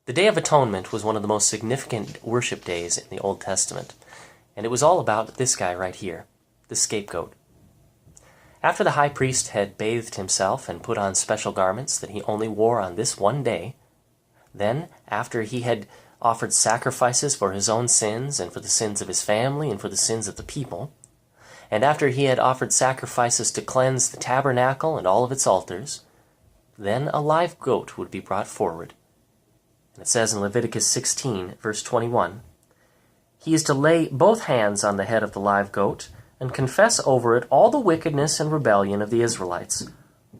The Day of Atonement was one of the most significant worship days in the Old Testament, and it was all about this guy right here, the scapegoat. After the high priest had bathed himself and put on special garments that he only wore on this one day, then, after he had offered sacrifices for his own sins and for the sins of his family and for the sins of the people, and after he had offered sacrifices to cleanse the tabernacle and all of its altars, then a live goat would be brought forward. And it says in Leviticus 16, verse 21, "He is to lay both hands on the head of the live goat and confess over it all the wickedness and rebellion of the Israelites,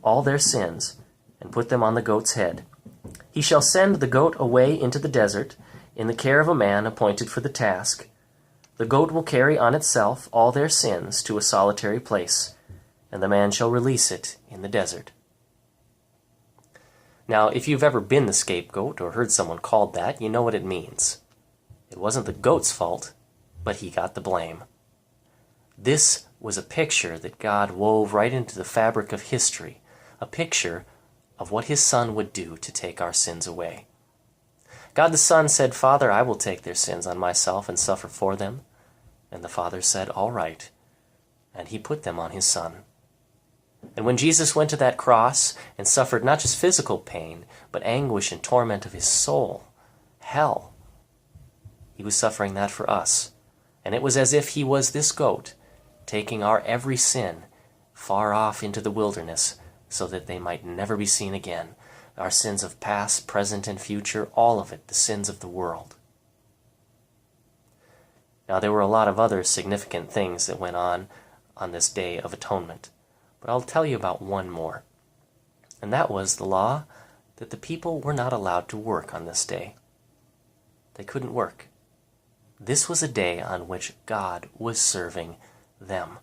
all their sins, and put them on the goat's head. He shall send the goat away into the desert, in the care of a man appointed for the task. The goat will carry on itself all their sins to a solitary place, and the man shall release it in the desert." Now, if you've ever been the scapegoat or heard someone called that, you know what it means. It wasn't the goat's fault, but he got the blame. This was a picture that God wove right into the fabric of history, a picture of what his Son would do to take our sins away. God the Son said, "Father, I will take their sins on myself and suffer for them." And the Father said, "All right." And he put them on his Son. And when Jesus went to that cross and suffered not just physical pain, but anguish and torment of his soul, hell, he was suffering that for us. And it was as if he was this goat, taking our every sin far off into the wilderness so that they might never be seen again. Our sins of past, present, and future, all of it, the sins of the world. Now, there were a lot of other significant things that went on this Day of Atonement. But I'll tell you about one more. And that was the law that the people were not allowed to work on this day. They couldn't work. This was a day on which God was serving them.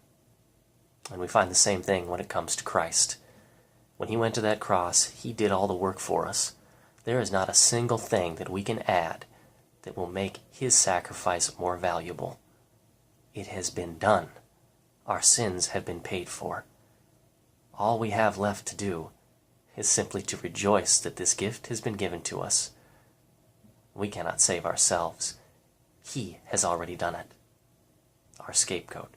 And we find the same thing when it comes to Christ. When he went to that cross, he did all the work for us. There is not a single thing that we can add that will make his sacrifice more valuable. It has been done. Our sins have been paid for. All we have left to do is simply to rejoice that this gift has been given to us. We cannot save ourselves. He has already done it, our scapegoat.